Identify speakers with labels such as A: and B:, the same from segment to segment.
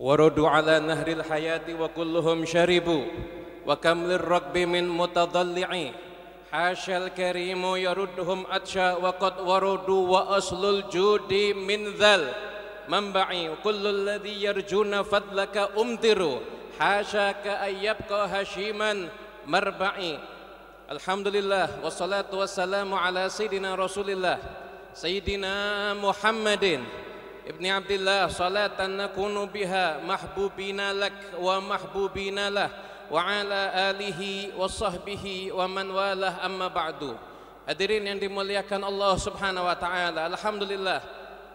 A: ورد على نهر الحياة وكلهم شربوا وكم للركب من متضلع حاشا الكريم يردهم أتشى وقد وردوا وأصل الجود من ذا المنبع كل الذي يرجون فضلك أمطروا حاشاك أن يبقى هشيما مربعي. Alhamdulillah wassalatu wassalamu ala sayyidina Rasulillah Sayyidina Muhammadin ibni Abdillah salatan nakunu biha mahbubina lak wa mahbubina lah wa ala alihi wa sahbihi wa man walah amma ba'du. Hadirin yang dimuliakan Allah subhanahu wa ta'ala, alhamdulillah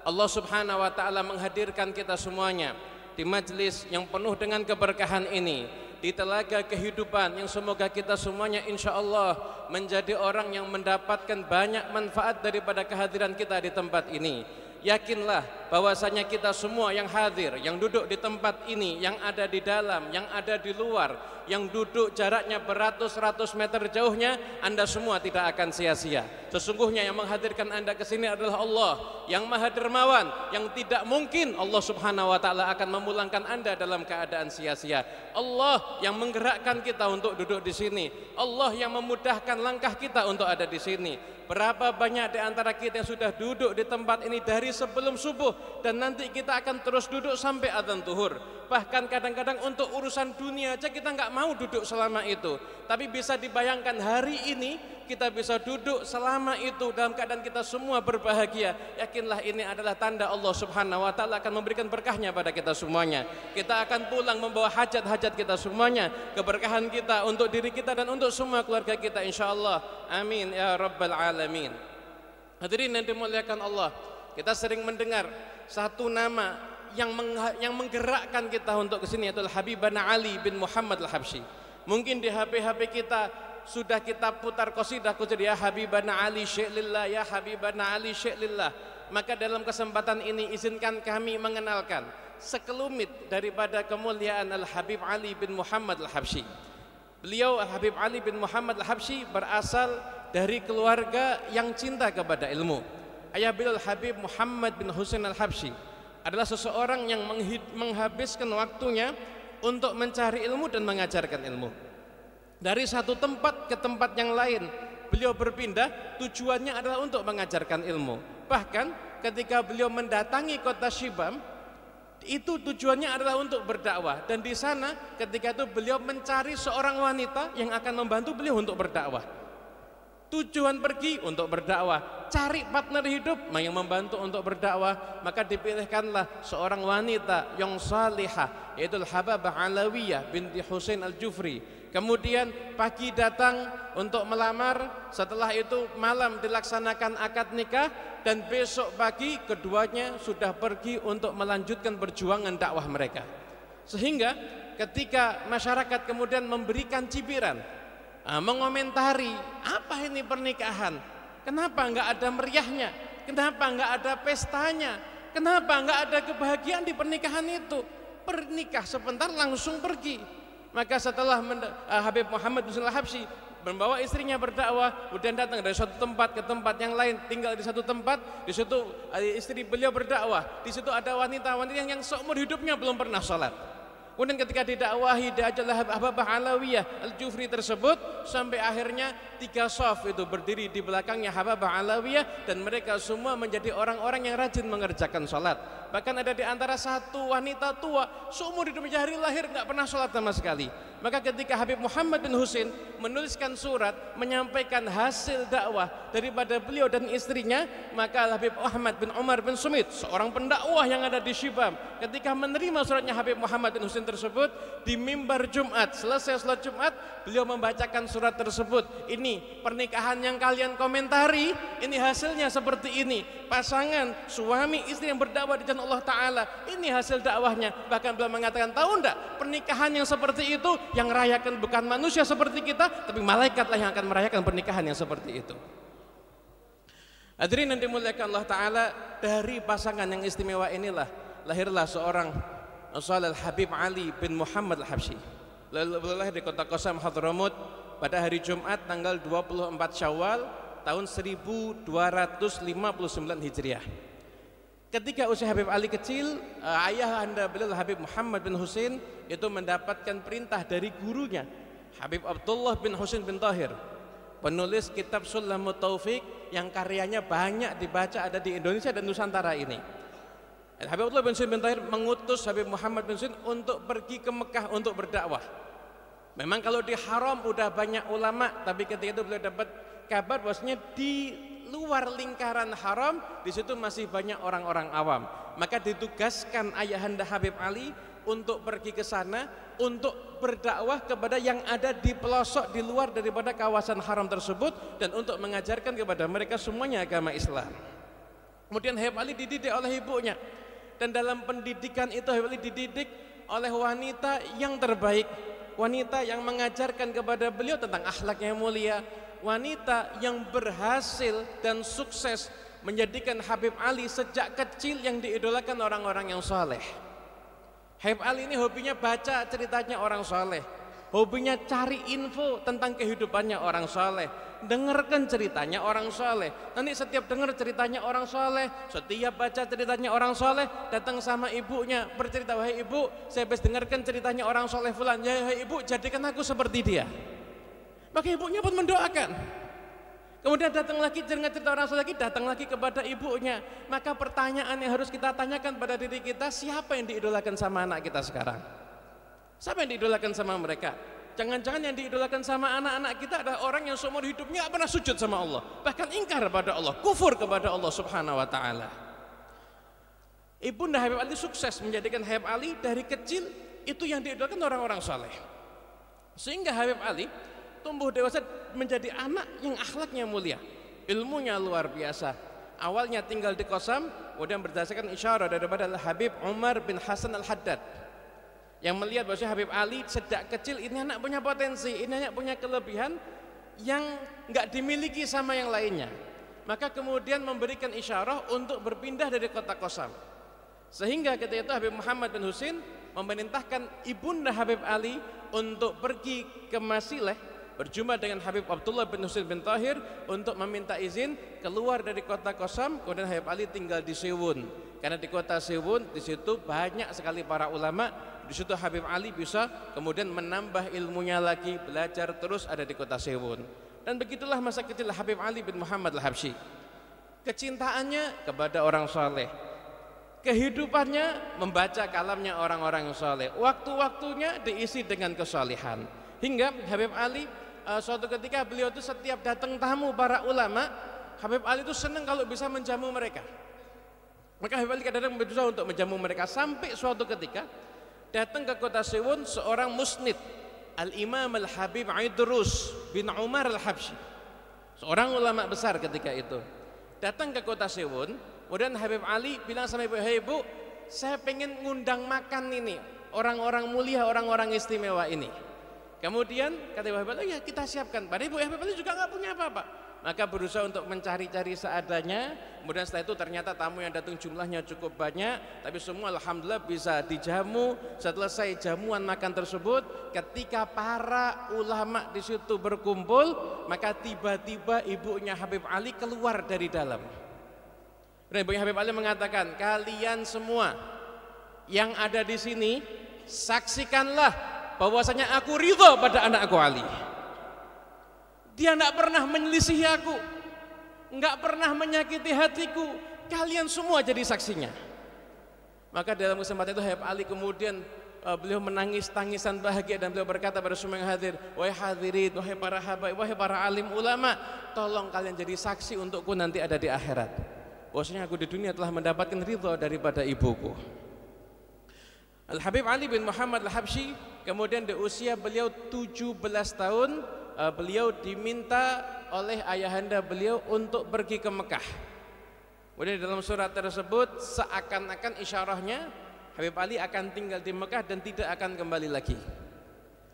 A: Allah subhanahu wa ta'ala menghadirkan kita semuanya di majlis yang penuh dengan keberkahan ini, di telaga kehidupan yang semoga kita semuanya insya Allah menjadi orang yang mendapatkan banyak manfaat daripada kehadiran kita di tempat ini. Yakinlah bahwasanya kita semua yang hadir, yang duduk di tempat ini, yang ada di dalam, yang ada di luar, yang duduk jaraknya beratus-ratus meter jauhnya, Anda semua tidak akan sia-sia. Sesungguhnya yang menghadirkan Anda ke sini adalah Allah yang Maha Dermawan, yang tidak mungkin Allah Subhanahu wa taala akan memulangkan Anda dalam keadaan sia-sia. Allah yang menggerakkan kita untuk duduk di sini. Allah yang memudahkan langkah kita untuk ada di sini. Berapa banyak di antara kita yang sudah duduk di tempat ini dari sebelum subuh, dan nanti kita akan terus duduk sampai adzan zuhur. Bahkan kadang-kadang untuk urusan dunia aja kita nggak mau duduk selama itu. Tapi bisa dibayangkan hari ini kita bisa duduk selama itu dalam keadaan kita semua berbahagia. Yakinlah ini adalah tanda Allah Subhanahu wa taala akan memberikan berkahnya pada kita semuanya. Kita akan pulang membawa hajat-hajat kita semuanya, keberkahan kita untuk diri kita dan untuk semua keluarga kita insyaallah. Amin ya rabbal alamin. Hadirin yang dimuliakan Allah, kita sering mendengar satu nama yang menggerakkan kita untuk kesini, yaitu Habibana Ali bin Muhammad al-Habsyi. Mungkin di HP kita sudah kita putar qasidah ya Habibana Ali syi'lillah, ya Habibana Ali syi'lillah. Maka dalam kesempatan ini izinkan kami mengenalkan sekelumit daripada kemuliaan Al-Habib Ali bin Muhammad al-Habsyi. Beliau Habib Ali bin Muhammad al-Habsyi berasal dari keluarga yang cinta kepada ilmu. Ayah beliau Habib Muhammad bin Husain al-Habsyi adalah seseorang yang menghabiskan waktunya untuk mencari ilmu dan mengajarkan ilmu. Dari satu tempat ke tempat yang lain beliau berpindah, tujuannya adalah untuk mengajarkan ilmu. Bahkan ketika beliau mendatangi kota Syibam, itu tujuannya adalah untuk berdakwah. Dan di sana ketika itu beliau mencari seorang wanita yang akan membantu beliau untuk berdakwah. Tujuan pergi untuk berdakwah, cari partner hidup yang membantu untuk berdakwah. Maka dipilihkanlah seorang wanita yang salihah, yaitu Hababah Alawiyah binti Husain al-Jufri. Kemudian pagi datang untuk melamar, setelah itu malam dilaksanakan akad nikah, dan besok pagi keduanya sudah pergi untuk melanjutkan perjuangan dakwah mereka. Sehingga ketika masyarakat kemudian memberikan cibiran, mengomentari, apa ini pernikahan? Kenapa enggak ada meriahnya? Kenapa enggak ada pestanya? Kenapa enggak ada kebahagiaan di pernikahan itu? Pernikah sebentar langsung pergi. Maka setelah Habib Muhammad bin al-Habsyi membawa istrinya berdakwah, kemudian datang dari suatu tempat ke tempat yang lain, tinggal di satu tempat, di situ istri beliau berdakwah, di situ ada wanita-wanita yang seumur hidupnya belum pernah sholat. Kemudian ketika didakwahi diajaklah Hababah Alawiyah al-Jufri tersebut, sampai akhirnya 3 shaf itu berdiri di belakangnya Hababah Alawiyah, dan mereka semua menjadi orang-orang yang rajin mengerjakan sholat. Bahkan ada di antara satu wanita tua seumur hidupnya hari lahir nggak pernah sholat sama sekali. Maka ketika Habib Muhammad bin Husain menuliskan surat menyampaikan hasil dakwah daripada beliau dan istrinya, maka Habib Ahmad bin Umar bin Sumit, seorang pendakwah yang ada di Syibam, ketika menerima suratnya Habib Muhammad bin Husain tersebut di mimbar Jumat, selesai sholat Jumat, beliau membacakan surat tersebut. Ini pernikahan yang kalian komentari, ini hasilnya seperti ini. Pasangan suami istri yang berdakwah di jalan Allah Ta'ala, ini hasil dakwahnya. Bahkan beliau mengatakan, tahu enggak, pernikahan yang seperti itu yang rayakan bukan manusia seperti kita, tapi malaikatlah yang akan merayakan pernikahan yang seperti itu. Hadirin yang dimuliakan Allah Ta'ala, dari pasangan yang istimewa inilah lahirlah seorang Salih Habib Ali bin Muhammad al-Habsyi. Lahir di kota Qasam Hadramut pada hari Jumat tanggal 24 Syawal tahun 1259 Hijriah. Ketika usia Habib Ali kecil, ayah anda beliau Habib Muhammad bin Husain itu mendapatkan perintah dari gurunya Habib Abdullah bin Husain bin Tahir, penulis kitab Sulamut Taufik yang karyanya banyak dibaca, ada di Indonesia dan Nusantara ini. Habib Abdullah bin Husain bin Tahir mengutus Habib Muhammad bin Husain untuk pergi ke Mekah untuk berdakwah. Memang kalau di Haram udah banyak ulama, tapi ketika itu beliau dapat kabar bahwasanya di luar lingkaran Haram di situ masih banyak orang-orang awam. Maka ditugaskan ayahanda Habib Ali untuk pergi ke sana untuk berdakwah kepada yang ada di pelosok di luar daripada kawasan Haram tersebut dan untuk mengajarkan kepada mereka semuanya agama Islam. Kemudian Habib Ali dididik oleh ibunya, dan dalam pendidikan itu Habib Ali dididik oleh wanita yang terbaik, wanita yang mengajarkan kepada beliau tentang akhlak yang mulia, wanita yang berhasil dan sukses menjadikan Habib Ali sejak kecil yang diidolakan orang-orang yang saleh. Habib Ali ini hobinya baca ceritanya orang saleh, hobinya cari info tentang kehidupannya orang saleh, dengarkan ceritanya orang saleh. Nanti setiap dengar ceritanya orang saleh, setiap baca ceritanya orang saleh, datang sama ibunya bercerita, wahai ibu, saya habis dengarkan ceritanya orang saleh fulan, ya wahai ibu, jadikan aku seperti dia. Maka ibunya pun mendoakan. Kemudian datang lagi dengar cerita orang saleh lagi, datang lagi kepada ibunya. Maka pertanyaan yang harus kita tanyakan pada diri kita, siapa yang diidolakan sama anak kita sekarang? Siapa yang diidolakan sama mereka? Jangan-jangan yang diidolakan sama anak-anak kita adalah orang yang seumur hidupnya tidak pernah sujud sama Allah, bahkan ingkar kepada Allah, kufur kepada Allah Subhanahu wa taala. Ibunda Habib Ali sukses menjadikan Habib Ali dari kecil itu yang diidolakan orang-orang saleh. Sehingga Habib Ali tumbuh dewasa menjadi anak yang akhlaknya mulia, ilmunya luar biasa. Awalnya tinggal di Qasam, kemudian berdasarkan isyarah daripada Habib Umar bin Hasan Al-Haddad yang melihat bahwa Habib Ali sejak kecil ini anak punya potensi, ini anak punya kelebihan yang nggak dimiliki sama yang lainnya. Maka kemudian memberikan isyarah untuk berpindah dari kota Qasam. Sehingga ketika itu Habib Muhammad bin Husain memerintahkan ibunda Habib Ali untuk pergi ke Masileh, berjumpa dengan Habib Abdullah bin Husain bin Tahir untuk meminta izin keluar dari kota Qasam. Kemudian Habib Ali tinggal di Siwun, karena di kota Siwun di situ banyak sekali para ulama. Di situ Habib Ali bisa kemudian menambah ilmunya lagi, belajar terus ada di kota Siwun. Dan begitulah masa kecil Habib Ali bin Muhammad Al-Habsyi. Kecintaannya kepada orang saleh, kehidupannya membaca kalamnya orang-orang yang saleh, waktu-waktunya diisi dengan kesalehan. Hingga Habib Ali suatu ketika beliau itu setiap datang tamu para ulama, Habib Ali itu senang kalau bisa menjamu mereka. Maka Habib Ali kadang-kadang berusaha untuk menjamu mereka, sampai suatu ketika datang ke kota Siwun seorang musnid, Al-Imam Al-Habib Idrus bin Umar Al-Habsyi, seorang ulama besar ketika itu. Datang ke kota Siwun, kemudian Habib Ali bilang sama ibu, "Hei ibu, saya pengen ngundang makan ini orang-orang mulia, orang-orang istimewa ini." Kemudian kata Habib Ali, "Ya kita siapkan." Pada ibu Habib Ali juga nggak punya apa-apa, maka berusaha untuk mencari-cari seadanya. Kemudian setelah itu ternyata tamu yang datang jumlahnya cukup banyak, tapi semua alhamdulillah bisa dijamu. Setelah selesai jamuan makan tersebut, ketika para ulama di situ berkumpul, maka tiba-tiba ibunya Habib Ali keluar dari dalam. Dan ibunya Habib Ali mengatakan, "Kalian semua yang ada di sini, saksikanlah bahwasanya aku ridha pada anakku Ali. Dia tidak pernah menyelisihi aku, nggak pernah menyakiti hatiku. Kalian semua jadi saksinya." Maka dalam kesempatan itu Habib Ali kemudian beliau menangis tangisan bahagia dan beliau berkata pada semua yang hadir, "Wahai hadirin, wahai para habaib, wahai para alim ulama, tolong kalian jadi saksi untukku nanti ada di akhirat, bahwasanya aku di dunia telah mendapatkan ridha daripada ibuku." Al-Habib Ali bin Muhammad Al-Habsyi kemudian di usia beliau 17 tahun beliau diminta oleh ayahanda beliau untuk pergi ke Mekah. Kemudian dalam surat tersebut seakan-akan isyarahnya Habib Ali akan tinggal di Mekah dan tidak akan kembali lagi.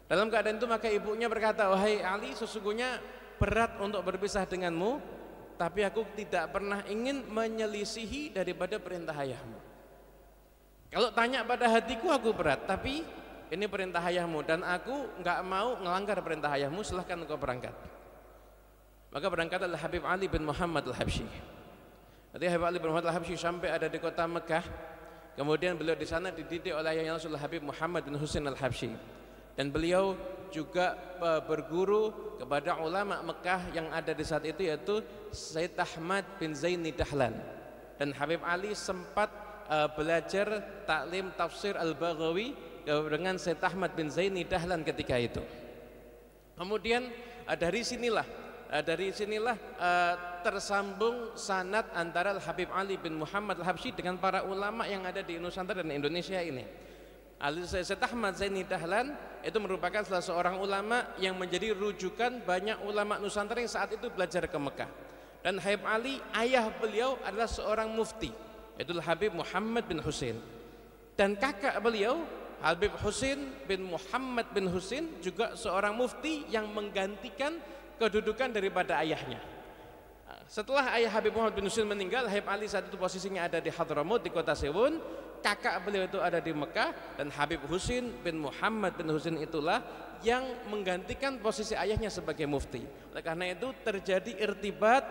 A: Dalam keadaan itu maka ibunya berkata, "Wahai Ali, sesungguhnya berat untuk berpisah denganmu, tapi aku tidak pernah ingin menyelisihi daripada perintah ayahmu. Kalau tanya pada hatiku aku berat, tapi ini perintah ayahmu dan aku nggak mau melanggar perintah ayahmu, silahkan engkau berangkat." Maka berangkatlah Habib Ali bin Muhammad Al-Habsyi. Ketika Habib Ali bin Muhammad Al-Habsyi sampai ada di kota Mekah, kemudian beliau di sana dididik oleh ayahnya Rasul Habib Muhammad bin Husain Al-Habsyi, dan beliau juga berguru kepada ulama Mekah yang ada di saat itu, yaitu Sayyid Ahmad bin Zaini Dahlan. Dan Habib Ali sempat belajar taklim tafsir Al-Baghawi dengan Sayyid Ahmad bin Zaini Dahlan ketika itu. Kemudian dari sinilah tersambung sanad antara Habib Ali bin Muhammad Al-Habsyi dengan para ulama yang ada di Nusantara dan Indonesia ini. Sayyid Ahmad Zaini Dahlan itu merupakan salah seorang ulama yang menjadi rujukan banyak ulama Nusantara yang saat itu belajar ke Mekah. Dan Habib Ali, ayah beliau adalah seorang mufti, yaitu Habib Muhammad bin Husain. Dan kakak beliau Habib Husain bin Muhammad bin Husain juga seorang mufti yang menggantikan kedudukan daripada ayahnya. Setelah ayah Habib Muhammad bin Husain meninggal, Habib Ali saat itu posisinya ada di Hadramaut di kota Sewun, kakak beliau itu ada di Mekah, dan Habib Husain bin Muhammad bin Husain itulah yang menggantikan posisi ayahnya sebagai mufti. Oleh karena itu terjadi irtibat,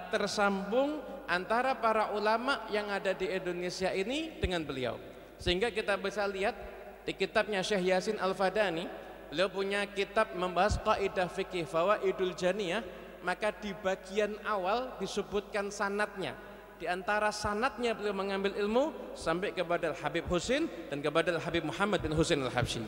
A: tersambung antara para ulama yang ada di Indonesia ini dengan beliau, sehingga kita bisa lihat di kitabnya Syekh Yasin Al-Fadani, beliau punya kitab membahas kaidah fikih Fawaidul Janiyah, maka di bagian awal disebutkan sanadnya. Di antara sanadnya beliau mengambil ilmu sampai kepada Habib Husain dan kepada Habib Muhammad bin Husain Al-Habsyi.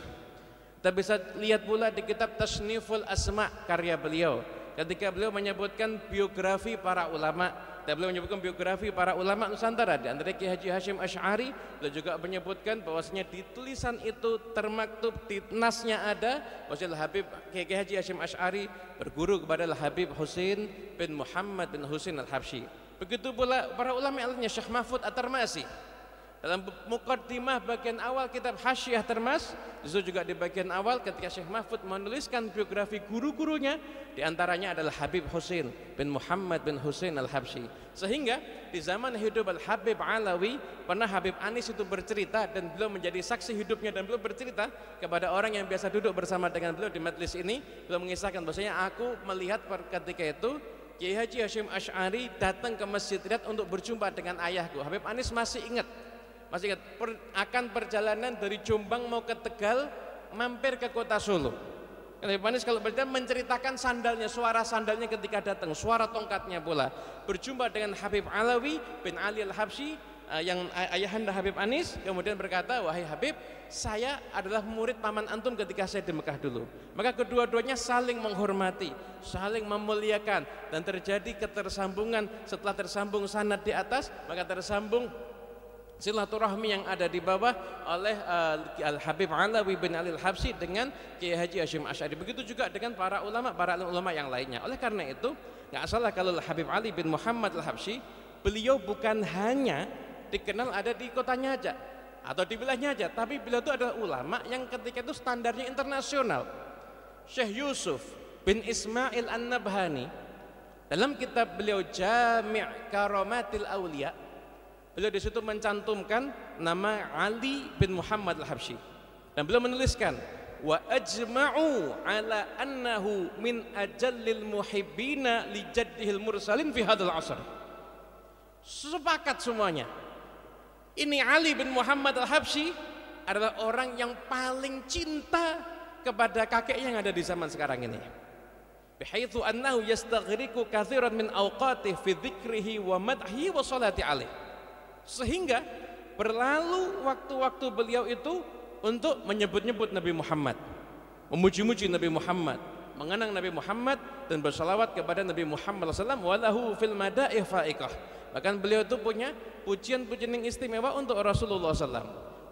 A: Kita bisa lihat pula di kitab Tasniful Asma karya beliau, ketika beliau menyebutkan biografi para ulama, dan beliau menyebutkan biografi para ulama Nusantara, di antara Kiai Haji Hashim Asy'ari. Beliau juga menyebutkan bahwasanya di tulisan itu termaktub, di nasnya ada bahwasanya Habib Kiai Haji Hashim Asy'ari berguru kepada Habib Husain bin Muhammad bin Husain Al-Habsyi. Begitu pula para ulama lainnya, Syekh Mahfud At-Tarmasi dalam muqaddimah bagian awal kitab Hasyiah Termas, itu juga di bagian awal ketika Syekh Mahfud menuliskan biografi guru-gurunya, di antaranya adalah Habib Husain bin Muhammad bin Husain Al-Habsyi. Sehingga di zaman hidup Al-Habib Alawi, pernah Habib Anis itu bercerita, dan beliau menjadi saksi hidupnya, dan beliau bercerita kepada orang yang biasa duduk bersama dengan beliau di majelis ini. Beliau mengisahkan bahwasanya, aku melihat ketika itu Kiai Haji Hashim Asy'ari datang ke Masjid Riyadh untuk berjumpa dengan ayahku. Habib Anis masih ingat akan perjalanan dari Jombang mau ke Tegal, mampir ke kota Solo. Habib Anis kalau berjalan menceritakan sandalnya, suara sandalnya ketika datang, suara tongkatnya pula. Berjumpa dengan Habib Alawi bin Ali Al-Habsyi, yang ayahanda Habib Anis, kemudian berkata, wahai Habib, saya adalah murid paman antum ketika saya di Mekah dulu. Maka kedua-duanya saling menghormati, saling memuliakan, dan terjadi ketersambungan. Setelah tersambung sanad di atas, maka tersambung silaturahmi yang ada di bawah oleh Al-Habib Alawi bin Ali Al-Habsyi dengan Kiai Haji Hashim Asy'ari. Begitu juga dengan para ulama yang lainnya. Oleh karena itu, nggak salah kalau Habib Ali bin Muhammad Al-Habsyi, beliau bukan hanya dikenal ada di kota Nyaja atau di wilayah Nyaja, tapi beliau itu adalah ulama yang ketika itu standarnya internasional. Syekh Yusuf bin Ismail An-Nabhani dalam kitab beliau Jami' Karamatil Auliya, beliau di situ mencantumkan nama Ali bin Muhammad Al-Habsyi, dan beliau menuliskan, wa ajma'u ala annahu min ajallil muhibbina li jaddihil mursalin fi hadzal asr. Sepakat semuanya, ini Ali bin Muhammad Al-Habsyi adalah orang yang paling cinta kepada kakeknya yang ada di zaman sekarang ini. Bihaitsu annahu yastaghriqu katsiran min awqatihi fi dzikrihi wa madhihi wa sholati alaihi. Sehingga berlalu waktu-waktu beliau itu untuk menyebut-nyebut Nabi Muhammad, memuji-muji Nabi Muhammad, mengenang Nabi Muhammad, dan bersalawat kepada Nabi Muhammad SAW. Walahu fil madaih fa'iqah. Bahkan beliau itu punya pujian-pujian yang istimewa untuk Rasulullah SAW.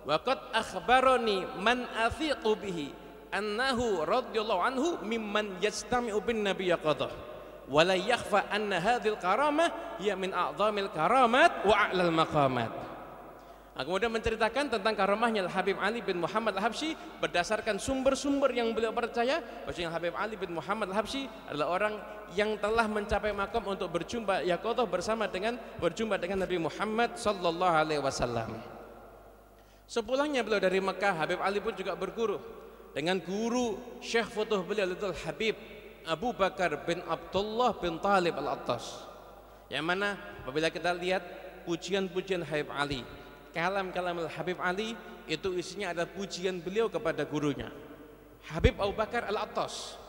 A: Wa qad akhbarani man athiqu bihi annahu radhiyallahu anhu mimman yastami'u bin nabiyya qadah. Wala yakhfa anna hadhil karamah ya min a'zamil karamat wa a'lal maqamat. Kemudian menceritakan tentang karamahnya Habib Ali bin Muhammad Al-Habsyi berdasarkan sumber-sumber yang beliau percaya, bahwasanya Habib Ali bin Muhammad Al-Habsyi adalah orang yang telah mencapai makam untuk berjumpa yaqadhah berjumpa dengan Nabi Muhammad sallallahu alaihi wasallam. Sepulangnya beliau dari Mekah, Habib Ali pun juga berguru dengan guru Syekh Futuh beliau, Habib Abu Bakar bin Abdullah bin Talib Al-Attas, Yang mana apabila kita lihat pujian-pujian Habib Ali, kalam-kalam Habib Ali itu isinya ada pujian beliau kepada gurunya Habib Abu Bakar Al-Attas.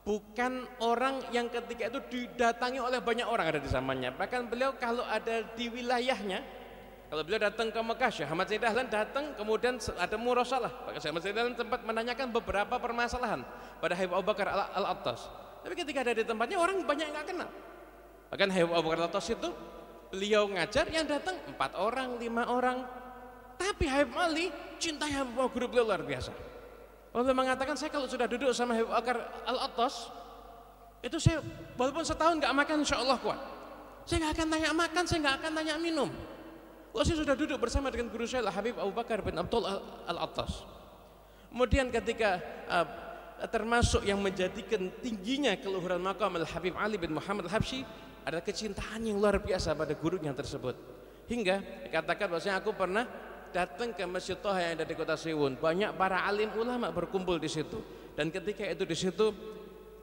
A: Bukan orang yang ketika itu didatangi oleh banyak orang ada di zamannya. Bahkan beliau kalau ada di wilayahnya, kalau beliau datang ke Mekah, Syekh Ahmad Zaid Dahlan datang, kemudian ada murasalah. Syekh Ahmad Zaid Dahlan sempat menanyakan beberapa permasalahan pada Habib Abu Bakar Al-Attas. Tapi ketika ada di tempatnya orang banyak yang nggak kenal. Bahkan Habib Abu Bakar Al-Attas itu beliau ngajar yang datang 4 orang, 5 orang. Tapi Habib Ali cintai Habib guru beliau luar biasa. Allah mengatakan, saya kalau sudah duduk sama Habib Bakar Al-Attas itu saya walaupun setahun nggak makan insya Allah kuat. Saya nggak akan tanya makan, saya nggak akan tanya minum. Kalau saya sudah duduk bersama dengan guru saya Habib Abu Bakar bin Abdullah Al-Attas. Kemudian ketika termasuk yang menjadikan tingginya keluhuran maqam Al-Habib Ali bin Muhammad Al-Habsyi adalah kecintaan yang luar biasa pada gurunya tersebut. Hingga dikatakan bahwasanya aku pernah datang ke Masjid Thaha yang ada di Kota Siwun. Banyak para alim ulama berkumpul di situ. Dan ketika itu di situ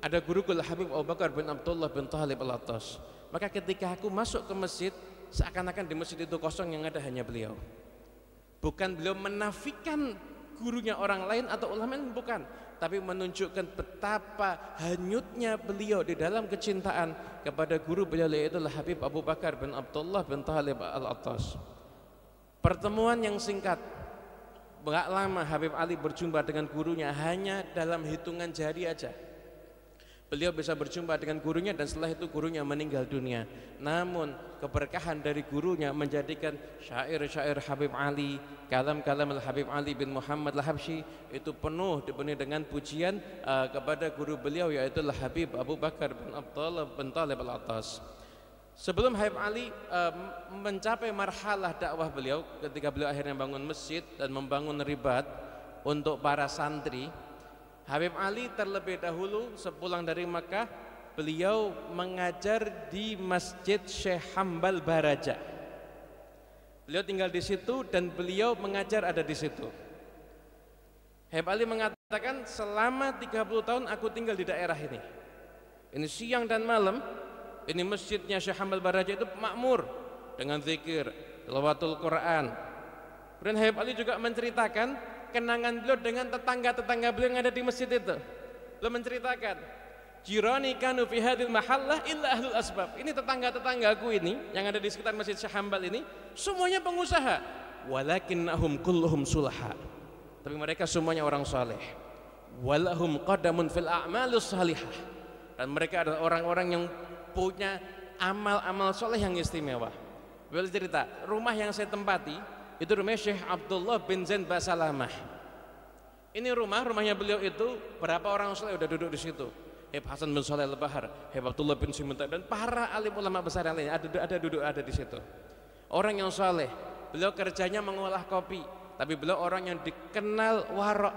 A: ada guruku Habib Abu Bakar bin Abdullah bin Thalib Al-Attas. Maka ketika aku masuk ke masjid, seakan-akan di masjid itu kosong, yang ada hanya beliau. Bukan beliau menafikan gurunya orang lain atau ulama lain, bukan, tapi menunjukkan betapa hanyutnya beliau di dalam kecintaan kepada guru beliau, yaitu Habib Abu Bakar bin Abdullah bin Thalib Al-Attas. Pertemuan yang singkat, enggak lama Habib Ali berjumpa dengan gurunya, hanya dalam hitungan jari aja beliau bisa berjumpa dengan gurunya, dan setelah itu gurunya meninggal dunia. Namun keberkahan dari gurunya menjadikan syair-syair Habib Ali, kalam-kalam Habib Ali bin Muhammad Al-Habsyi itu penuh dipenuhi dengan pujian kepada guru beliau, yaitu Habib Abu Bakar bin Abdullah bin Thalib Al-Attas. Sebelum Habib Ali mencapai marhalah dakwah beliau, ketika beliau akhirnya bangun masjid dan membangun ribat untuk para santri, Habib Ali terlebih dahulu sepulang dari Makkah, beliau mengajar di Masjid Syekh Hambal Baraja. Beliau tinggal di situ dan beliau mengajar ada di situ. Habib Ali mengatakan, selama 30 tahun aku tinggal di daerah ini. Ini siang dan malam, ini masjidnya Syekh Hambal Baraja itu makmur dengan zikir, tilawatul Quran. Kemudian Habib Ali juga menceritakan kenangan beliau dengan tetangga-tetangga beliau yang ada di masjid itu. Beliau menceritakan, jirani kanu fi hadhil mahallah illa ahlul asbab. Ini tetangga-tetanggaku ini yang ada di sekitar Masjid Syekh Hambal ini semuanya pengusaha, walakinnahum kulluhum sulaha. Tapi mereka semuanya orang saleh. Walahum qadamun fil a'malus salihah. Dan mereka adalah orang-orang yang punya amal-amal soleh yang istimewa. Beliau cerita, rumah yang saya tempati itu rumahnya Syekh Abdullah bin Zain Basalamah. Ini rumahnya beliau itu berapa orang soleh udah duduk di situ. Habib Hasan bin Shalih Al-Bahar, Habib Abdullah bin Simunta, dan para alim ulama besar yang lainnya ada di situ. Orang yang soleh, beliau kerjanya mengolah kopi, tapi beliau orang yang dikenal warok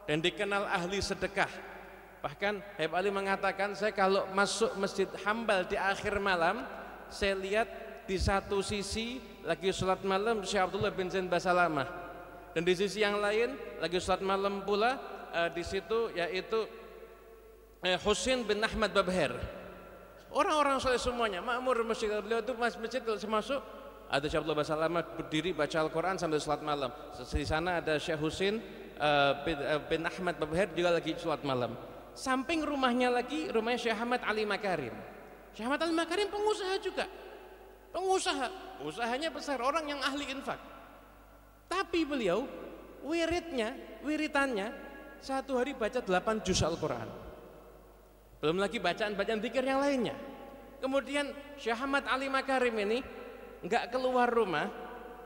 A: dan dikenal ahli sedekah. Bahkan Habib Ali mengatakan, saya kalau masuk Masjid Hambal di akhir malam, saya lihat di satu sisi lagi sholat malam Syekh Abdullah bin Zain Basalamah, dan di sisi yang lain lagi sholat malam pula di situ yaitu Husin bin Ahmad Babher. Orang-orang soleh semuanya makmur masjid beliau itu. Masjid kalau masuk ada Syekh Abdullah Basalamah berdiri baca Al-Quran sambil sholat malam. Di sana ada Syekh Husin bin Ahmad Babher juga lagi sholat malam. Samping rumahnya lagi rumahnya Syekh Ahmad Ali Makarim. Syekh Ahmad Ali Makarim pengusaha juga. Usahanya besar, orang yang ahli infak. Tapi beliau wiritannya satu hari baca 8 juz Al-Quran. Belum lagi bacaan-bacaan zikir yang lainnya. Kemudian Syekh Ahmad Ali Makarim ini enggak keluar rumah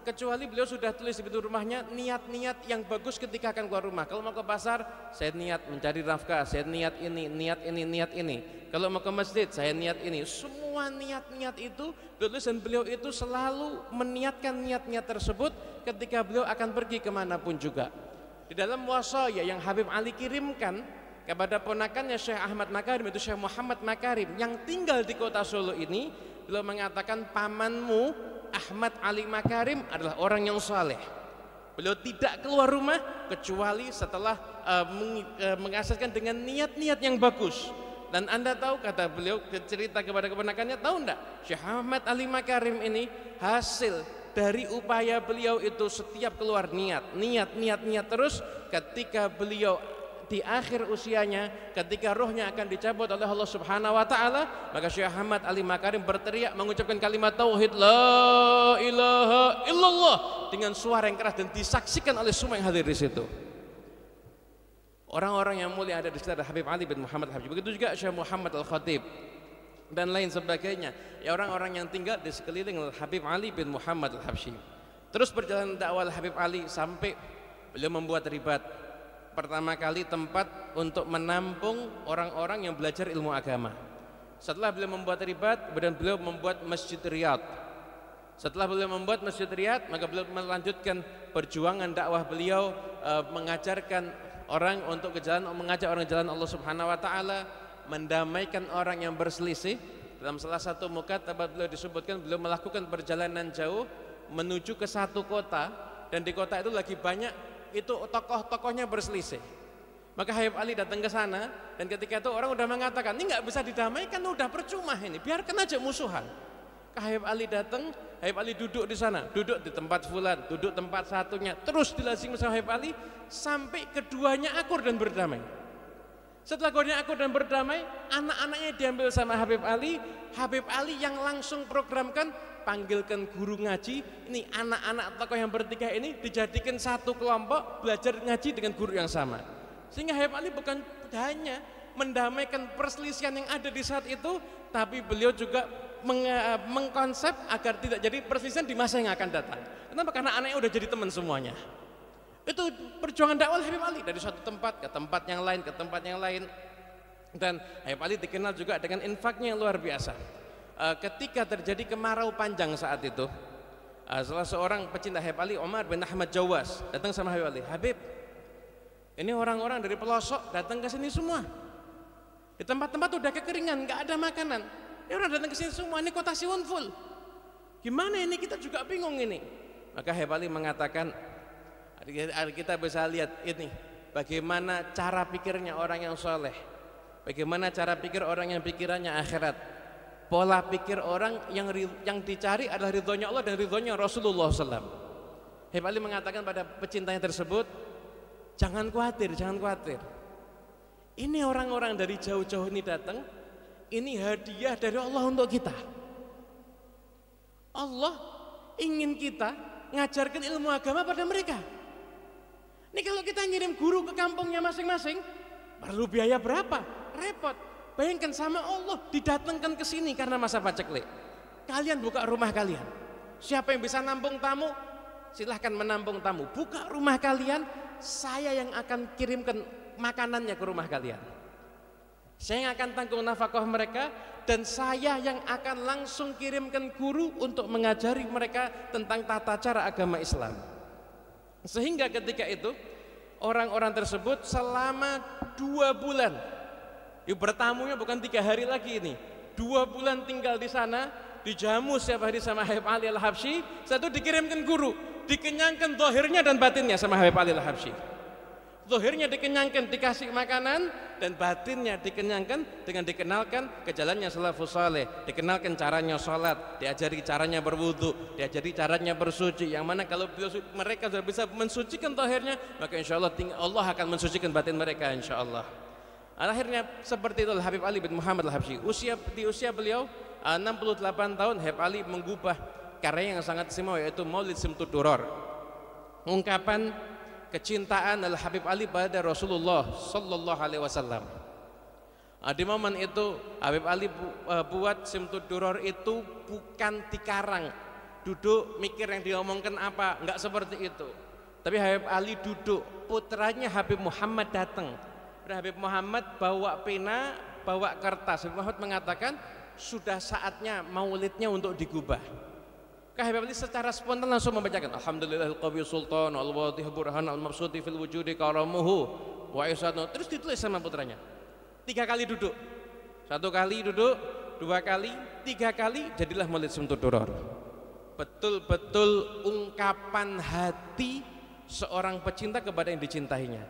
A: kecuali beliau sudah tulis di pintu rumahnya niat-niat yang bagus ketika akan keluar rumah. Kalau mau ke pasar, saya niat mencari nafkah, saya niat ini. Kalau mau ke masjid, saya niat ini. Semua niat-niat itu beliau tulis, dan beliau itu selalu meniatkan niat-niat tersebut ketika beliau akan pergi kemanapun juga. Di dalam wasaya yang Habib Ali kirimkan kepada ponakannya Syekh Ahmad Makarim, itu Syekh Muhammad Makarim yang tinggal di kota Solo ini, beliau mengatakan, pamanmu Ahmad Ali Makarim adalah orang yang saleh. Beliau tidak keluar rumah kecuali setelah mengasaskan dengan niat-niat yang bagus. Dan Anda tahu, kata beliau cerita kepada keponakannya, tahu enggak, Syekh Ahmad Ali Makarim ini hasil dari upaya beliau itu setiap keluar niat terus, ketika beliau di akhir usianya, ketika rohnya akan dicabut oleh Allah Subhanahu wa taala, maka Syekh Ahmad Ali Makarim berteriak mengucapkan kalimat tauhid la ilaha illallah dengan suara yang keras dan disaksikan oleh semua yang hadir di situ. Orang-orang yang mulia ada di sekitar Habib Ali bin Muhammad Al-Habsyi, begitu juga Syekh Muhammad Al-Khatib dan lain sebagainya. Ya, orang-orang yang tinggal di sekeliling Habib Ali bin Muhammad Al-Habsyi. Terus berjalan dakwah Habib Ali sampai beliau membuat ribat pertama kali tempat untuk menampung orang-orang yang belajar ilmu agama. Setelah beliau membuat ribat, kemudian beliau membuat Masjid Riyadh. Setelah beliau membuat Masjid Riyadh, maka beliau melanjutkan perjuangan dakwah beliau, mengajarkan orang untuk ke jalan, mengajak orang jalan Allah Subhanahu wa taala, mendamaikan orang yang berselisih. Dalam salah satu mukatabah beliau disebutkan beliau melakukan perjalanan jauh menuju ke satu kota, dan di kota itu lagi banyak itu tokoh-tokohnya berselisih. Maka Habib Ali datang ke sana, dan ketika itu orang udah mengatakan ini nggak bisa didamaikan, udah percuma ini, biarkan aja musuhan. Habib Ali datang, Habib Ali duduk di sana, duduk di tempat fulan, duduk tempat satunya, terus dilazimi sama Habib Ali sampai keduanya akur dan berdamai. Setelah keduanya akur dan berdamai, anak-anaknya diambil sama Habib Ali. Habib Ali yang langsung programkan, panggilkan guru ngaji, ini anak-anak tokoh yang bertiga ini dijadikan satu kelompok belajar ngaji dengan guru yang sama. Sehingga Habib Ali bukan hanya mendamaikan perselisihan yang ada di saat itu, tapi beliau juga mengkonsep agar tidak jadi perselisihan di masa yang akan datang. Kenapa? Karena anaknya udah jadi teman semuanya. Itu perjuangan dakwah Habib Ali dari suatu tempat ke tempat yang lain, ke tempat yang lain. Dan Habib Ali dikenal juga dengan infaknya yang luar biasa. Ketika terjadi kemarau panjang saat itu, salah seorang pecinta Habib Ali, Umar bin Ahmad Jawas, datang sama Habib Ali. Habib, ini orang-orang dari pelosok datang ke sini semua. Di tempat-tempat udah kekeringan, nggak ada makanan. Ya udah datang ke sini semua, ini kota Siwon full. Gimana ini, kita juga bingung ini. Maka Habib Ali mengatakan, kita bisa lihat ini bagaimana cara pikirnya orang yang soleh, bagaimana cara pikir orang yang pikirannya akhirat. Pola pikir orang yang dicari adalah ridhonya Allah dan ridhonya Rasulullah SAW. Habib Ali mengatakan pada pecintanya tersebut, jangan khawatir, jangan khawatir. Ini orang-orang dari jauh-jauh ini datang, ini hadiah dari Allah untuk kita. Allah ingin kita ngajarkan ilmu agama pada mereka. Ini kalau kita ngirim guru ke kampungnya masing-masing, perlu biaya berapa? Repot. Bayangkan sama Allah didatangkan ke sini karena masa paceklik. Kalian buka rumah kalian. Siapa yang bisa nampung tamu? Silahkan menampung tamu. Buka rumah kalian, saya yang akan kirimkan makanannya ke rumah kalian. Saya yang akan tanggung nafkah mereka, dan saya yang akan langsung kirimkan guru untuk mengajari mereka tentang tata cara agama Islam. Sehingga ketika itu orang-orang tersebut selama 2 bulan, bertamunya bukan 3 hari lagi ini, 2 bulan tinggal di sana, dijamu setiap hari sama Habib Ali Al-Habsyi. Satu dikirimkan guru, dikenyangkan zahirnya dan batinnya sama Habib Ali Al-Habsyi. Zahirnya dikenyangkan, dikasih makanan, dan batinnya dikenyangkan dengan dikenalkan ke jalannya salafus saleh, dikenalkan caranya sholat, diajari caranya berwudu, diajari caranya bersuci. Yang mana kalau mereka sudah bisa mensucikan zahirnya, maka insya Allah Allah akan mensucikan batin mereka insya Allah. Akhirnya seperti itu Habib Ali bin Muhammad Al-Habsyi. Di usia beliau 68 tahun, Habib Ali mengubah karya yang sangat istimewa, yaitu Maulid Simtud Duror, ungkapan kecintaan Al-Habib Ali pada Rasulullah Sallallahu Alaihi Wasallam. Di momen itu Habib Ali buat Simtud Duror itu bukan dikarang, duduk mikir yang diomongkan apa, enggak seperti itu. Tapi Habib Ali duduk, putranya Habib Muhammad datang. Habib Muhammad bawa pena, bawa kertas. Habib Muhammad mengatakan sudah saatnya maulidnya untuk digubah. Habib Ali secara spontan langsung membacakan Alhamdulillahil Qawi Sultan al-Wadih Burhan al-Mabsudi fil wujudi karamuhu wa isanu. Terus ditulis sama putranya. 3 kali duduk. 1 kali duduk, 2 kali, 3 kali, jadilah Maulid Simtud Duror. Betul-betul ungkapan hati seorang pecinta kepada yang dicintainya.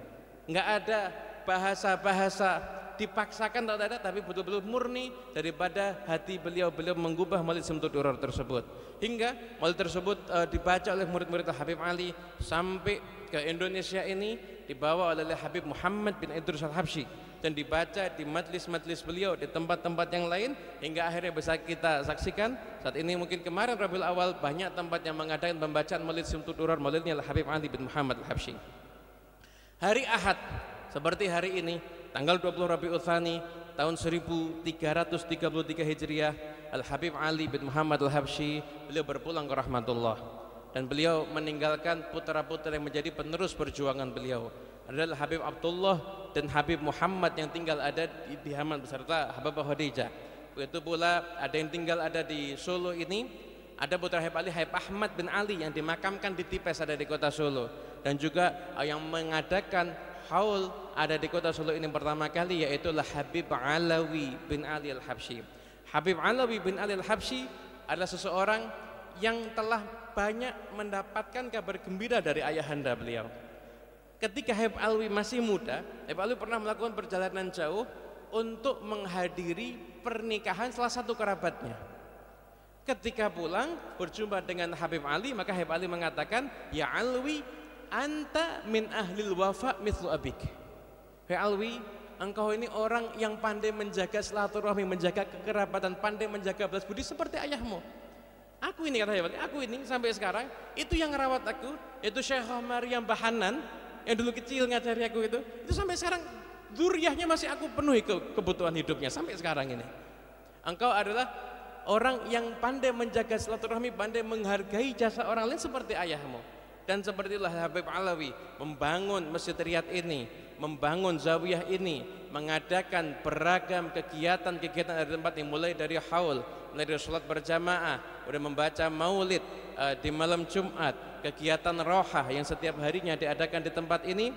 A: Enggak ada bahasa-bahasa dipaksakan atau tidak, tapi betul-betul murni daripada hati beliau mengubah Maulid Simtud Duror tersebut, hingga Maulid tersebut dibaca oleh murid-murid Habib Ali sampai ke Indonesia ini, dibawa oleh Habib Muhammad bin Idrus Al-Habsyi dan dibaca di majlis-majlis beliau di tempat-tempat yang lain, hingga akhirnya bisa kita saksikan saat ini. Mungkin kemarin Rabiul Awal banyak tempat yang mengadakan pembacaan Maulid Simtud Duror, Maulidnya Habib Ali bin Muhammad Al-Habsyi. Hari Ahad seperti hari ini, tanggal 20 Rabiul Tsani tahun 1333 Hijriah, Al-Habib Ali bin Muhammad Al-Habsyi beliau berpulang ke rahmatullah, dan beliau meninggalkan putra-putra yang menjadi penerus perjuangan beliau adalah Habib Abdullah dan Habib Muhammad yang tinggal ada di Haman beserta Habibah Khadijah. Begitu pula ada yang tinggal ada di Solo ini, ada putra Habib Ali, Habib Ahmad bin Ali yang dimakamkan di Tipes ada di kota Solo, dan juga yang mengadakan haul ada di kota Solo ini pertama kali, yaitu Habib Alawi bin Ali Al-Habsyi. Habib Alawi bin Ali Al-Habsyi adalah seseorang yang telah banyak mendapatkan kabar gembira dari ayahanda beliau. Ketika Habib Alawi masih muda, Habib Alawi pernah melakukan perjalanan jauh untuk menghadiri pernikahan salah satu kerabatnya. Ketika pulang berjumpa dengan Habib Ali, maka Habib Ali mengatakan, "Ya Alwi, anta min ahlil wafa mithlu abik." Hai Alwi, engkau ini orang yang pandai menjaga silaturahmi, menjaga kekerabatan, pandai menjaga balas budi seperti ayahmu. Aku ini, kata Habib Ali, aku ini sampai sekarang itu yang merawat aku, itu Syekhah Maryam Bahanan yang dulu kecil ngajari aku itu sampai sekarang zuriyahnya masih aku penuhi kebutuhan hidupnya sampai sekarang ini. Engkau adalah orang yang pandai menjaga silaturahmi, pandai menghargai jasa orang lain seperti ayahmu. Dan seperti itulah Habib Alawi membangun Masjid Riyad ini, membangun Zawiyah ini, mengadakan beragam kegiatan-kegiatan dari tempat ini, mulai dari haul, mulai dari sholat berjamaah, udah membaca maulid di malam Jumat, kegiatan rohah yang setiap harinya diadakan di tempat ini,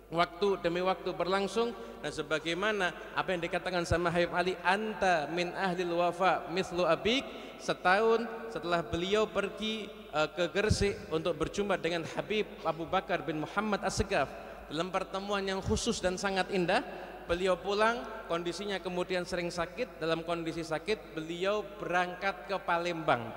A: waktu demi waktu berlangsung. Dan sebagaimana apa yang dikatakan sama Habib Ali, anta min ahlil wafa mithlu abik, setahun setelah beliau pergi ke Gresik untuk berjumpa dengan Habib Abu Bakar bin Muhammad As-Segaf dalam pertemuan yang khusus dan sangat indah, beliau pulang, kondisinya kemudian sering sakit. Dalam kondisi sakit beliau berangkat ke Palembang.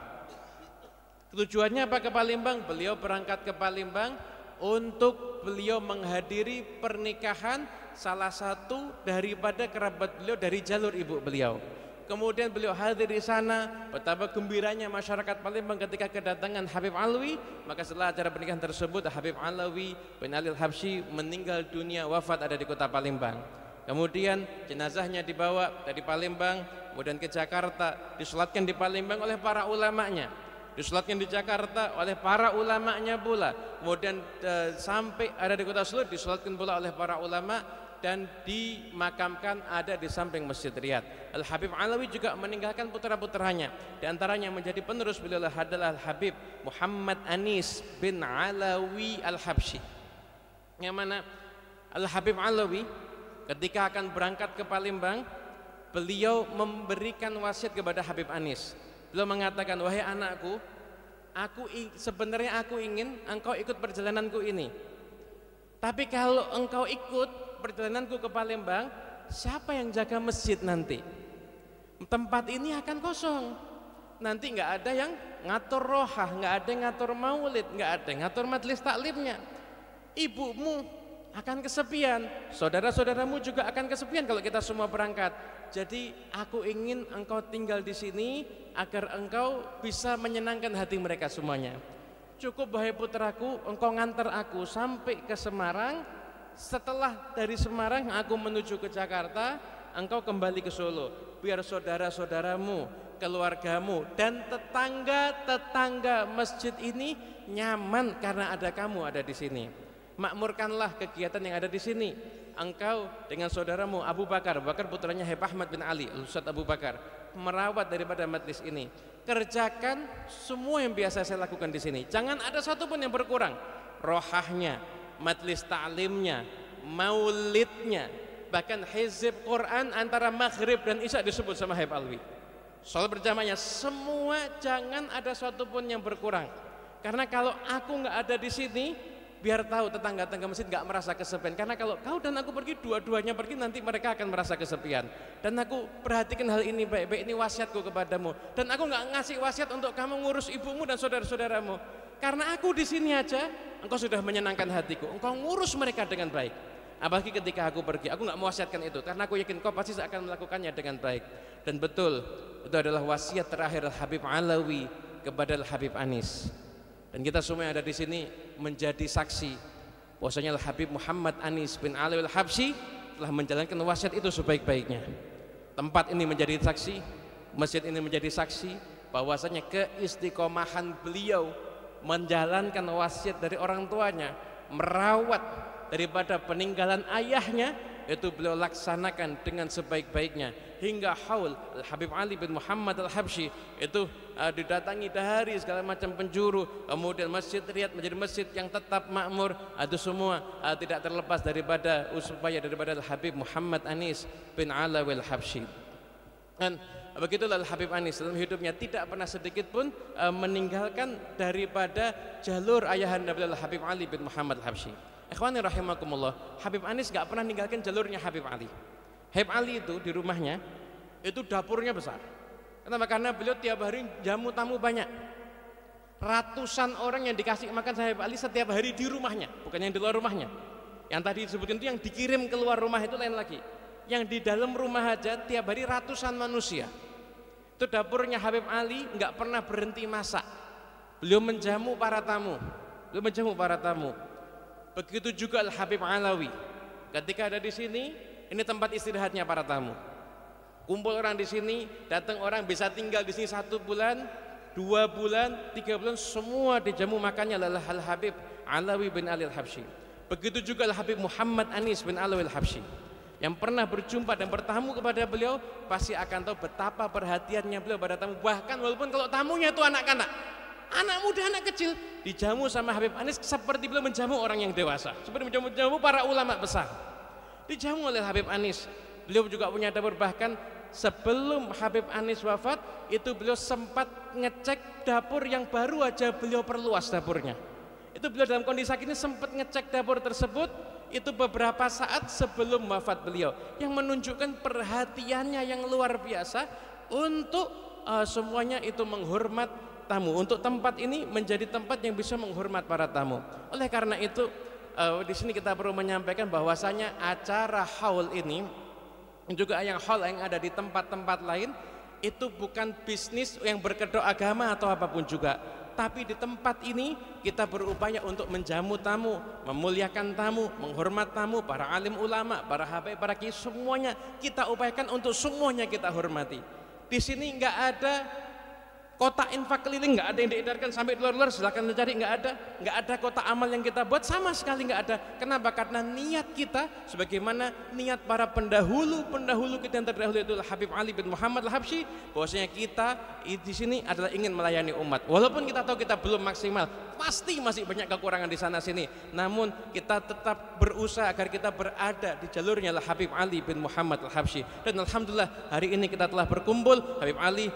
A: Tujuannya apa ke Palembang? Beliau berangkat ke Palembang untuk beliau menghadiri pernikahan salah satu daripada kerabat beliau dari jalur ibu beliau. Kemudian beliau hadir di sana, betapa gembiranya masyarakat Palembang ketika kedatangan Habib Alawi. Maka setelah acara pernikahan tersebut, Habib Alawi bin Ali Al-Habsyi meninggal dunia, wafat ada di kota Palembang. Kemudian jenazahnya dibawa dari Palembang kemudian ke Jakarta, disolatkan di Palembang oleh para ulamanya, disolatkan di Jakarta oleh para ulamanya pula, kemudian sampai ada di kota Solo, disolatkan pula oleh para ulama dan dimakamkan ada di samping Masjid Riyad. Al-Habib Alawi juga meninggalkan putra-putranya, di antaranya menjadi penerus beliau adalah Al-Habib Muhammad Anis bin Alawi Al-Habsyi, yang mana Al-Habib Alawi ketika akan berangkat ke Palembang, beliau memberikan wasiat kepada Habib Anis. Beliau mengatakan, wahai anakku, sebenarnya aku ingin engkau ikut perjalananku ini, tapi kalau engkau ikut perjalananku ke Palembang, siapa yang jaga masjid nanti? Tempat ini akan kosong, nanti nggak ada yang ngatur rohah, nggak ada yang ngatur maulid, nggak ada yang ngatur majelis taklimnya. Ibumu akan kesepian, saudara-saudaramu juga akan kesepian kalau kita semua berangkat. Jadi aku ingin engkau tinggal di sini agar engkau bisa menyenangkan hati mereka semuanya. Cukup wahai putraku, engkau ngantar aku sampai ke Semarang. Setelah dari Semarang aku menuju ke Jakarta, engkau kembali ke Solo, biar saudara-saudaramu, keluargamu dan tetangga-tetangga masjid ini nyaman karena ada kamu ada di sini. Makmurkanlah kegiatan yang ada di sini. Engkau dengan saudaramu Abu Bakar putranya Habib Ahmad bin Ali, Ustaz Abu Bakar, merawat daripada majlis ini. Kerjakan semua yang biasa saya lakukan di sini. Jangan ada satupun yang berkurang. Rohahnya, majlis ta'limnya, maulidnya, bahkan hizib Quran antara maghrib dan isya disebut sama Habib Alawi. Salat berjamaahnya semua, jangan ada satupun yang berkurang. Karena kalau aku nggak ada di sini, biar tahu tetangga-tetangga masjid nggak merasa kesepian. Karena kalau kau dan aku pergi, dua-duanya pergi, nanti mereka akan merasa kesepian. Dan aku perhatikan hal ini baik-baik, ini wasiatku kepadamu. Dan aku nggak ngasih wasiat untuk kamu ngurus ibumu dan saudara-saudaramu. Karena aku di sini aja, engkau sudah menyenangkan hatiku. Engkau ngurus mereka dengan baik. Apalagi ketika aku pergi, aku nggak mewasiatkan itu, karena aku yakin kau pasti akan melakukannya dengan baik. Dan betul, itu adalah wasiat terakhir Al-Habib Alawi kepada Al-Habib Anis. Dan kita semua yang ada di sini menjadi saksi bahwasanya Al-Habib Muhammad Anis bin Alawi Al-Habsyi telah menjalankan wasiat itu sebaik-baiknya. Tempat ini menjadi saksi, masjid ini menjadi saksi bahwasanya keistiqomahan beliau menjalankan wasiat dari orang tuanya, merawat daripada peninggalan ayahnya, itu beliau laksanakan dengan sebaik-baiknya hingga haul Al-Habib Ali bin Muhammad Al-Habsyi itu didatangi dari segala macam penjuru. Kemudian Masjid Riyadh menjadi masjid yang tetap makmur. Itu semua tidak terlepas daripada upaya daripada Al-Habib Muhammad Anis bin Alawi Al-Habsyi. Dan begitulah Al-Habib Anis dalam hidupnya tidak pernah sedikit pun meninggalkan daripada jalur ayahanda beliau Al-Habib Ali bin Muhammad Al-Habsyi. Ikhwani rahimakumullah, Habib Anis gak pernah meninggalkan jalurnya Habib Ali. Habib Ali itu di rumahnya itu dapurnya besar. Kenapa? Karena beliau tiap hari jamu tamu banyak. Ratusan orang yang dikasih makan sama Habib Ali setiap hari di rumahnya, bukan yang di luar rumahnya. Yang tadi disebutkan itu yang dikirim keluar rumah itu lain lagi. Yang di dalam rumah aja tiap hari ratusan manusia. Itu dapurnya Habib Ali nggak pernah berhenti masak. Beliau menjamu para tamu. Begitu juga Al-Habib Alawi. Ketika ada di sini, ini tempat istirahatnya para tamu. Kumpul orang di sini, datang orang bisa tinggal di sini 1 bulan, 2 bulan, 3 bulan, semua dijamu makannya adalah Al-Habib Alawi bin Ali Al-Habsyi. Begitu juga Al-Habib Muhammad Anis bin Alawi Al-Habsyi. Yang pernah berjumpa dan bertamu kepada beliau pasti akan tahu betapa perhatiannya beliau pada tamu. Bahkan walaupun kalau tamunya itu anak-anak, anak muda, anak kecil, dijamu sama Habib Anis seperti beliau menjamu orang yang dewasa, seperti menjamu para ulama besar. Dijamu oleh Habib Anis. Beliau juga punya dapur, bahkan sebelum Habib Anis wafat itu beliau sempat ngecek dapur yang baru aja beliau perluas dapurnya. Itu beliau dalam kondisi sakit ini sempat ngecek dapur tersebut itu beberapa saat sebelum wafat beliau, yang menunjukkan perhatiannya yang luar biasa untuk semuanya itu menghormat tamu, untuk tempat ini menjadi tempat yang bisa menghormat para tamu. Oleh karena itu di sini kita perlu menyampaikan bahwasanya acara haul ini juga yang haul yang ada di tempat-tempat lain itu bukan bisnis yang berkedok agama atau apapun juga, tapi di tempat ini kita berupaya untuk menjamu tamu, memuliakan tamu, menghormat tamu, para alim ulama, para habaib, para kiai, semuanya kita upayakan untuk semuanya kita hormati. Di sini nggak ada kotak infak keliling, nggak ada yang diedarkan sampai di luar-luar, silakan mencari, nggak ada kotak amal yang kita buat, sama sekali nggak ada. Kenapa? Karena niat kita sebagaimana niat para pendahulu kita yang terdahulu itu Habib Ali bin Muhammad Al-Habsyi, bahwasanya kita di sini adalah ingin melayani umat. Walaupun kita tahu kita belum maksimal, pasti masih banyak kekurangan di sana sini, namun kita tetap berusaha agar kita berada di jalurnya Habib Ali bin Muhammad Al-Habsyi. Dan alhamdulillah hari ini kita telah berkumpul. Habib Ali,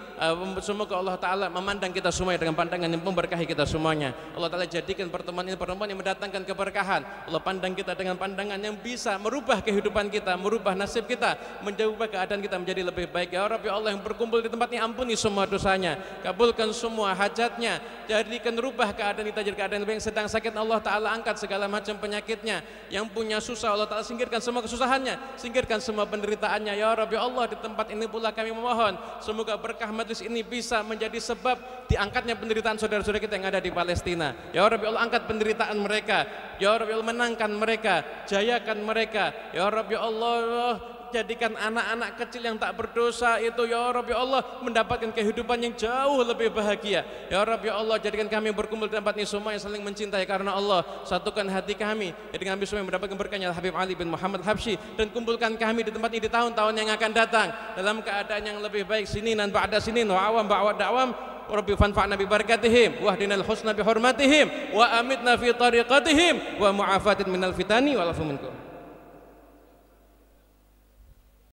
A: semoga Allah Ta'ala memandang kita semuanya dengan pandangan yang memberkahi kita semuanya. Allah Ta'ala jadikan pertemuan ini pertemuan yang mendatangkan keberkahan. Allah pandang kita dengan pandangan yang bisa merubah kehidupan kita, merubah nasib kita, merubah keadaan kita menjadi lebih baik. Ya Rabbi Allah, yang berkumpul di tempat ini ampuni semua dosanya, kabulkan semua hajatnya, jadikan rubah keadaan kita jadi keadaan yang sedang sakit, Allah Ta'ala angkat segala macam penyakitnya. Yang punya susah Allah Ta'ala singkirkan semua kesusahannya, singkirkan semua penderitaannya. Ya Rabbi Allah, di tempat ini pula kami memohon semoga berkah majlis ini bisa menjadi sebab diangkatnya penderitaan saudara-saudara kita yang ada di Palestina. Ya Rabbi Allah, angkat penderitaan mereka. Ya Rabbi Allah, menangkan mereka, jayakan mereka. Ya Rabbi Allah, jadikan anak-anak kecil yang tak berdosa itu ya Rabbi Allah mendapatkan kehidupan yang jauh lebih bahagia. Ya Rabbi Allah, jadikan kami berkumpul di tempat ini semua yang saling mencintai karena Allah. Satukan hati kami, jadikan kami semua yang mendapatkan berkahnya Habib Ali bin Muhammad Al-Habsyi, dan kumpulkan kami di tempat ini di tahun-tahun yang akan datang dalam keadaan yang lebih baik. Sininan ba'da sinin wa awam ba'da awam. Rabbi fanfa'na bi barakatihim wahdinal husna bi hurmatihim wa amitna fi tariqatihim wa mu'afatin minal fitani wal afu minkum.